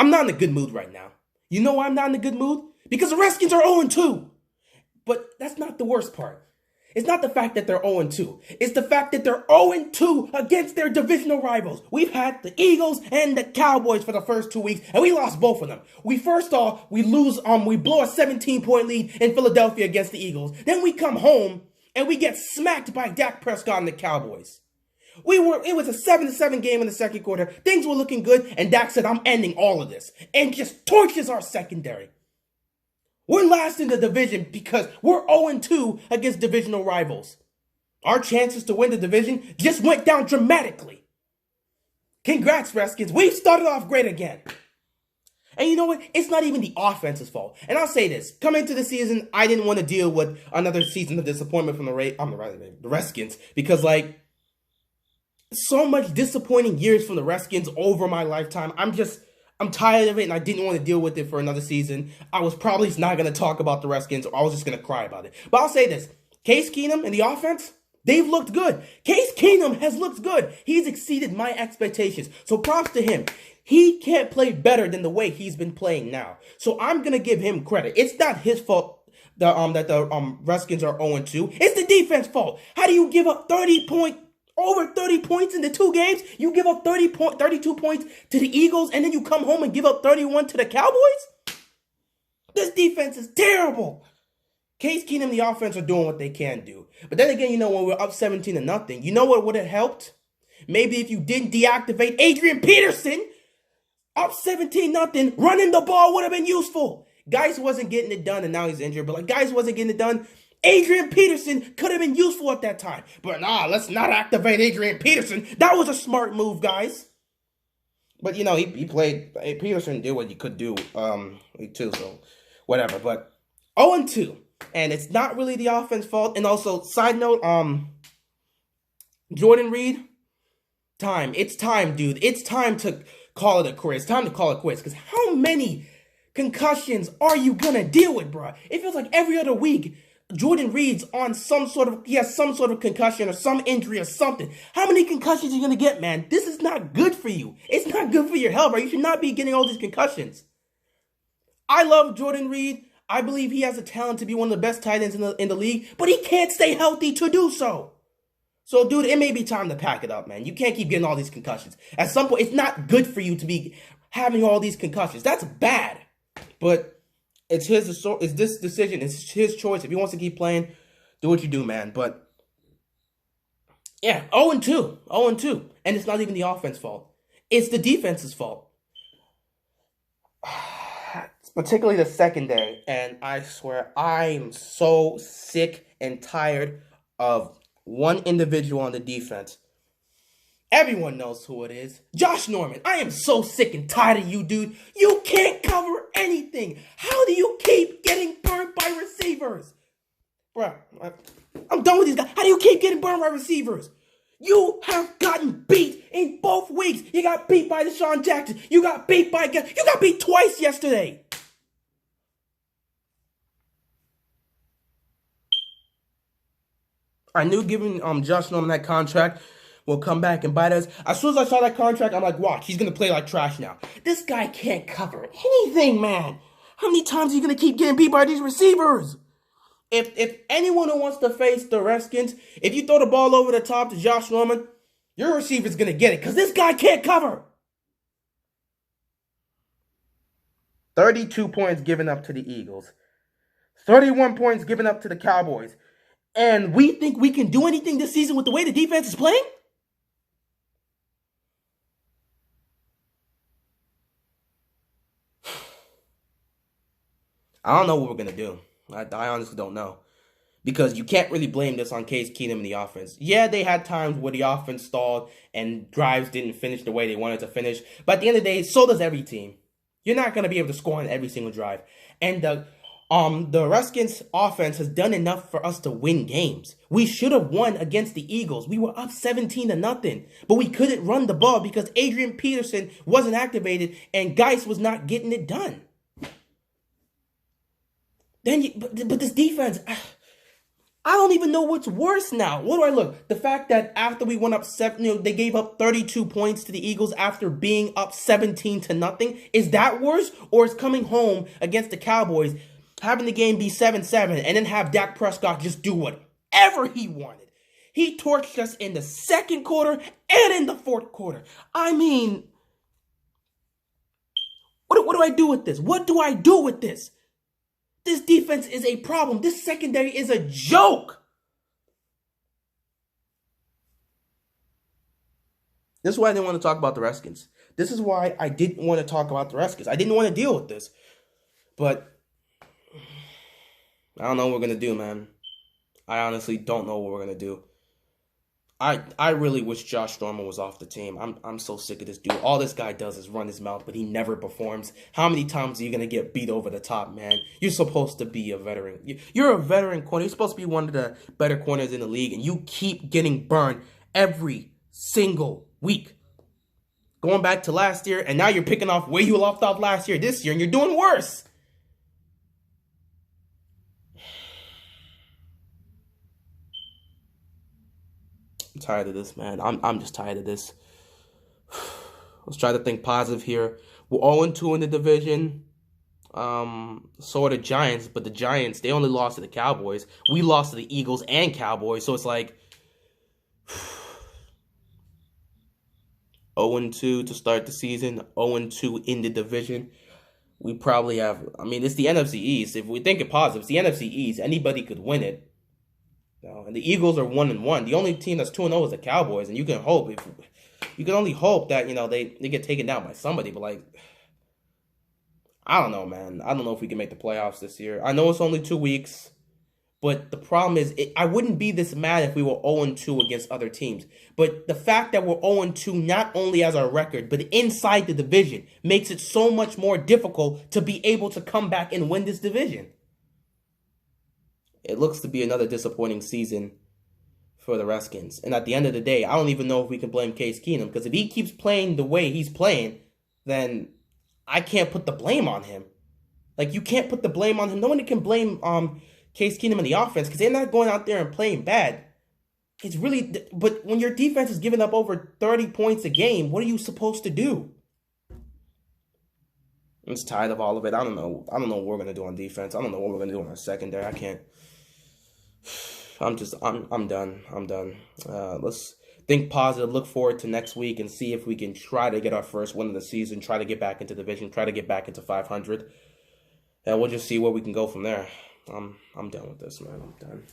I'm not in a good mood right now. You know why I'm not in a good mood? Because the Redskins are 0-2. But that's not the worst part. It's not the fact that they're 0-2. It's the fact that they're 0-2 against their divisional rivals. We've had the Eagles and the Cowboys for the first 2 weeks, and we lost both of them. We blow a 17-point lead in Philadelphia against the Eagles. Then we come home and we get smacked by Dak Prescott and the Cowboys. It was a 7-7 game in the second quarter. Things were looking good, and Dak said, I'm ending all of this, and just torches our secondary. We're last in the division because we're 0-2 against divisional rivals. Our chances to win the division just went down dramatically. Congrats, Redskins. We've started off great again. And you know what? It's not even the offense's fault. And I'll say this. Coming into the season, I didn't want to deal with another season of disappointment from the Redskins. Because, so much disappointing years from the Redskins over my lifetime. I'm tired of it, and I didn't want to deal with it for another season. I was probably not going to talk about the Redskins, or I was just going to cry about it. But I'll say this. Case Keenum and the offense, they've looked good. Case Keenum has looked good. He's exceeded my expectations. So props to him. He can't play better than the way he's been playing now. So I'm going to give him credit. It's not his fault that the Redskins are 0-2. It's the defense fault. How do you give up over 30 points in the 2 games? You give up 32 points to the Eagles, and then you come home and give up 31 to the Cowboys? This defense is terrible. Case Keenum and the offense are doing what they can do. But then again, when we're up 17-0, you know what would have helped? Maybe if you didn't deactivate Adrian Peterson, up 17-0, running the ball would have been useful. Geis wasn't getting it done, and now he's injured. But Geis wasn't getting it done. Adrian Peterson could have been useful at that time. But let's not activate Adrian Peterson. That was a smart move, guys. But, he played. Peterson did what he could do, too, so whatever. But 0-2. And it's not really the offense's fault. And also, side note, Jordan Reed, it's time, dude. It's time to call it a quit. It's time to call it quits. Because how many concussions are you going to deal with, bro? It feels like every other week, Jordan Reed's on he has some sort of concussion or some injury or something. How many concussions are you going to get, man? This is not good for you. It's not good for your health, bro. You should not be getting all these concussions. I love Jordan Reed. I believe he has the talent to be one of the best tight ends in the league, but he can't stay healthy to do so. So, dude, it may be time to pack it up, man. You can't keep getting all these concussions. At some point, it's not good for you to be having all these concussions. That's bad. But it's this decision. It's his choice. If he wants to keep playing, do what you do, man. But, yeah, 0-2. 0-2. And it's not even the offense's fault. It's the defense's fault. Particularly the secondary. And I swear, I'm so sick and tired of one individual on the defense. Everyone knows who it is. Josh Norman. I am so sick and tired of you, dude. You can't cover anything. How do you keep getting burned by receivers? Bruh, I'm done with these guys. How do you keep getting burned by receivers? You have gotten beat in both weeks. You got beat by Deshaun Jackson. You got beat twice yesterday. I knew giving Josh Norman that contract will come back and bite us. As soon as I saw that contract, I'm like, watch, he's going to play like trash now. This guy can't cover anything, man. How many times are you going to keep getting beat by these receivers? If anyone who wants to face the Redskins, if you throw the ball over the top to Josh Norman, your receiver's going to get it because this guy can't cover. 32 points given up to the Eagles. 31 points given up to the Cowboys. And we think we can do anything this season with the way the defense is playing? I don't know what we're going to do. I honestly don't know. Because you can't really blame this on Case Keenum and the offense. Yeah, they had times where the offense stalled and drives didn't finish the way they wanted to finish. But at the end of the day, so does every team. You're not going to be able to score on every single drive. And the Redskins offense has done enough for us to win games. We should have won against the Eagles. We were up 17-0, but we couldn't run the ball because Adrian Peterson wasn't activated and Geis was not getting it done. But this defense, I don't even know what's worse now. What do I look? The fact that after we went up 7, they gave up 32 points to the Eagles after being up 17-0. Is that worse? Or is coming home against the Cowboys, having the game be 7-7, and then have Dak Prescott just do whatever he wanted? He torched us in the second quarter and in the fourth quarter. I mean, what do I do with this? What do I do with this? This defense is a problem. This secondary is a joke. This is why I didn't want to talk about the Redskins. This is why I didn't want to talk about the Redskins. I didn't want to deal with this. But I don't know what we're going to do, man. I honestly don't know what we're going to do. I really wish Josh Norman was off the team. I'm so sick of this dude. All this guy does is run his mouth, but he never performs. How many times are you going to get beat over the top, man? You're supposed to be a veteran. You're a veteran corner. You're supposed to be one of the better corners in the league, and you keep getting burned every single week. Going back to last year, and now you're picking off where you left off last year, this year, and you're doing worse. I'm tired of this, man. I'm just tired of this. Let's try to think positive here. We're 0-2 in the division. So are the Giants, but the Giants, they only lost to the Cowboys. We lost to the Eagles and Cowboys, so it's like 0-2 to start the season, 0-2 in the division. We probably have, I mean, it's the NFC East. If we think it positive, it's the NFC East. Anybody could win it. And the Eagles are 1-1. The only team that's 2-0 is the Cowboys, and you can only hope that they get taken down by somebody. But like, I don't know, man. I don't know if we can make the playoffs this year. I know it's only 2 weeks, but the problem is, I wouldn't be this mad if we were 0-2 against other teams. But the fact that we're 0-2 not only as our record, but inside the division makes it so much more difficult to be able to come back and win this division. It looks to be another disappointing season for the Redskins. And at the end of the day, I don't even know if we can blame Case Keenum, because if he keeps playing the way he's playing, then I can't put the blame on him. Like, you can't put the blame on him. No one can blame Case Keenum in the offense, because they're not going out there and playing bad. It's really, but when your defense is giving up over 30 points a game, what are you supposed to do? I'm just tired of all of it. I don't know what we're gonna do on defense. I don't know what we're gonna do on our secondary. I can't. I'm done. I'm done. Let's think positive, look forward to next week, and see if we can try to get our first win of the season, try to get back into the division, try to get back into 500. And we'll just see where we can go from there. I'm done with this, man. I'm done.